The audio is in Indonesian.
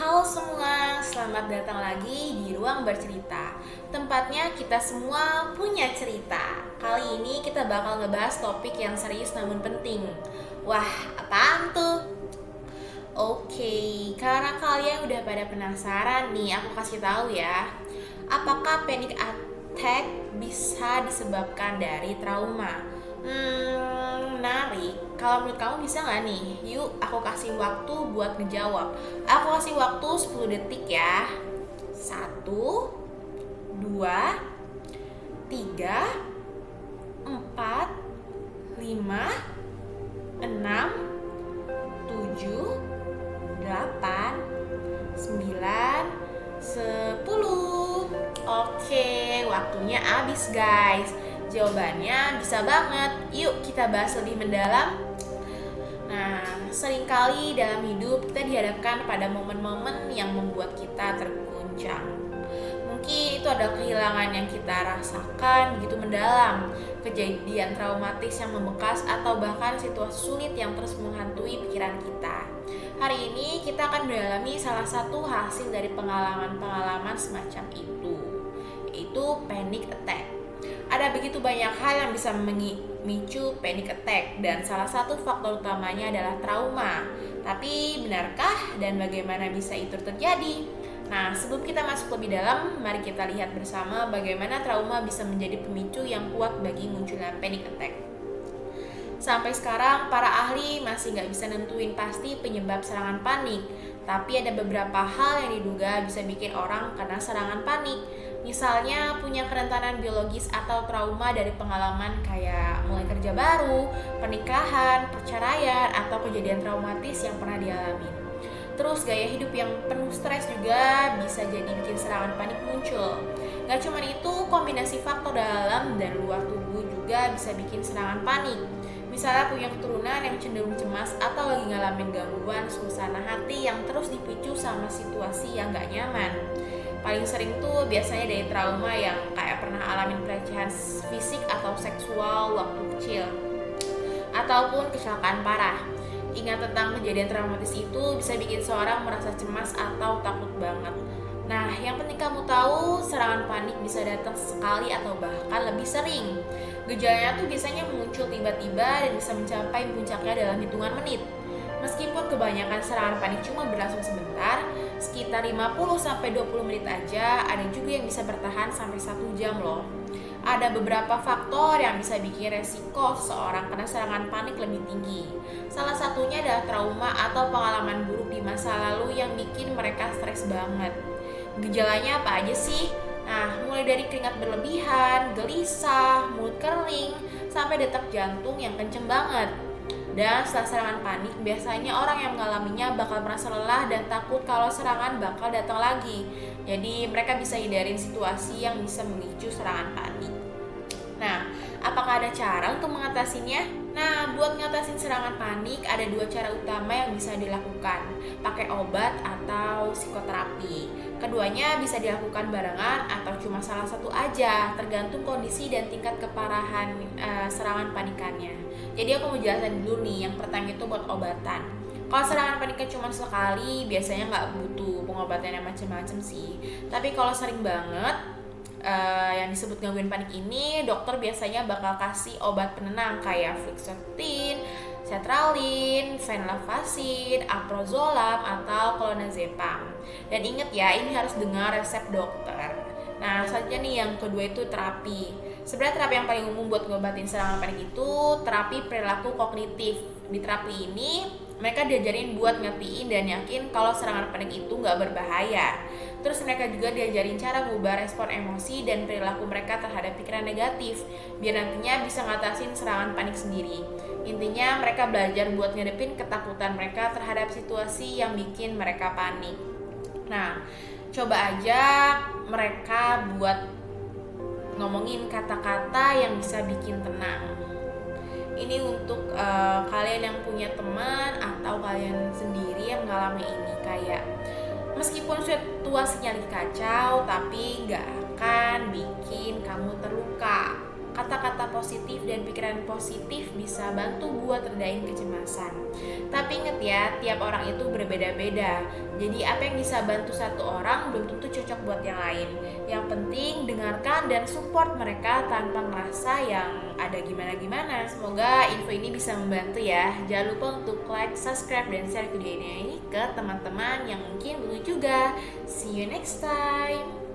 Halo semua, selamat datang lagi di Ruang Bercerita. Tempatnya kita semua punya cerita. Kali ini kita bakal ngebahas topik yang serius namun penting. Wah, apaan tuh? Oke, karena kalian udah pada penasaran nih, aku kasih tahu ya. Apakah panic attack bisa disebabkan dari trauma? Menarik. Kalau menurut kamu bisa nggak nih? Yuk, aku kasih waktu buat ngejawab. Aku kasih waktu 10 detik ya. Satu, dua, tiga, empat, lima, enam, tujuh, 8, 9, 10. Oke, waktunya habis guys. Jawabannya bisa banget. Yuk kita bahas lebih mendalam. Nah, seringkali dalam hidup kita dihadapkan pada momen-momen yang membuat kita terguncang. Mungkin itu adalah kehilangan yang kita rasakan begitu mendalam, kejadian traumatis yang membekas, atau bahkan situasi sulit yang terus menghantui pikiran kita. Hari ini kita akan mendalami salah satu hasil dari pengalaman-pengalaman semacam itu, yaitu panic attack. Ada begitu banyak hal yang bisa memicu panic attack, dan salah satu faktor utamanya adalah trauma. Tapi benarkah dan bagaimana bisa itu terjadi? Nah, sebelum kita masuk lebih dalam, mari kita lihat bersama bagaimana trauma bisa menjadi pemicu yang kuat bagi munculnya panic attack. Sampai sekarang, para ahli masih nggak bisa nentuin pasti penyebab serangan panik, tapi ada beberapa hal yang diduga bisa bikin orang kena serangan panik. Misalnya punya kerentanan biologis atau trauma dari pengalaman kayak mulai kerja baru, pernikahan, perceraian, atau kejadian traumatis yang pernah dialami. Terus gaya hidup yang penuh stres juga bisa jadi bikin serangan panik muncul. Gak cuma itu, kombinasi faktor dalam dan luar tubuh juga bisa bikin serangan panik. Misalnya punya keturunan yang cenderung cemas atau lagi ngalamin gangguan suasana hati yang terus dipicu sama situasi yang gak nyaman. Paling sering tuh biasanya dari trauma yang kayak pernah alamin pelecehan fisik atau seksual waktu kecil, ataupun kecelakaan parah. Ingat tentang kejadian traumatis itu bisa bikin seorang merasa cemas atau takut banget. Nah, yang penting kamu tahu, serangan panik bisa datang sekali atau bahkan lebih sering. Gejalanya tuh biasanya muncul tiba-tiba dan bisa mencapai puncaknya dalam hitungan menit. Meskipun kebanyakan serangan panik cuma berlangsung sebentar, sekitar 50-20 menit aja, ada juga yang bisa bertahan sampai 1 jam loh. Ada beberapa faktor yang bisa bikin resiko seseorang kena serangan panik lebih tinggi. Salah satunya adalah trauma atau pengalaman buruk di masa lalu yang bikin mereka stres banget. Gejalanya apa aja sih? Nah, mulai dari keringat berlebihan, gelisah, mulut kering, sampai detak jantung yang kenceng banget. Dan setelah serangan panik, biasanya orang yang mengalaminya bakal merasa lelah dan takut kalau serangan bakal datang lagi. Jadi mereka bisa hindarin situasi yang bisa memicu serangan panik. Nah, apakah ada cara untuk mengatasinya? Nah, buat ngatasin serangan panik ada 2 cara utama yang bisa dilakukan, pakai obat atau psikoterapi. Keduanya bisa dilakukan barengan atau cuma salah satu aja, tergantung kondisi dan tingkat keparahan serangan panikannya. Jadi aku mau jelasin dulu nih, yang pertama itu buat obatan. Kalau serangan paniknya cuma sekali, biasanya nggak butuh pengobatan yang macam-macam sih. Tapi kalau sering banget, yang disebut gangguan panik ini, dokter biasanya bakal kasih obat penenang kayak fluoxetine, sertralin, venlafaxine, alprazolam, atau clonazepam. Dan inget ya, ini harus dengar resep dokter. Nah, selanjutnya nih yang kedua itu terapi. Sebenarnya terapi yang paling umum buat ngobatin serangan panik itu terapi perilaku kognitif. Di terapi ini mereka diajarin buat ngertiin dan yakin kalau serangan panik itu nggak berbahaya. Terus mereka juga diajarin cara mengubah respon emosi dan perilaku mereka terhadap pikiran negatif, biar nantinya bisa ngatasin serangan panik sendiri. Intinya mereka belajar buat ngadepin ketakutan mereka terhadap situasi yang bikin mereka panik. Nah, coba aja mereka buat ngomongin kata-kata yang bisa bikin tenang. Ini untuk kalian yang punya teman atau kalian sendiri yang mengalami ini, kayak meskipun situasinya lagi kacau, tapi gak akan bikin kamu terluka. kata-kata positif dan pikiran positif bisa bantu buat redain kecemasan. Tapi inget ya, tiap orang itu berbeda-beda. Jadi apa yang bisa bantu satu orang belum tentu cocok buat yang lain. Yang penting dengarkan dan support mereka tanpa ngerasa yang ada gimana-gimana. Semoga info ini bisa membantu ya. Jangan lupa untuk like, subscribe, dan share video ini ke teman-teman yang mungkin butuh juga. See you next time.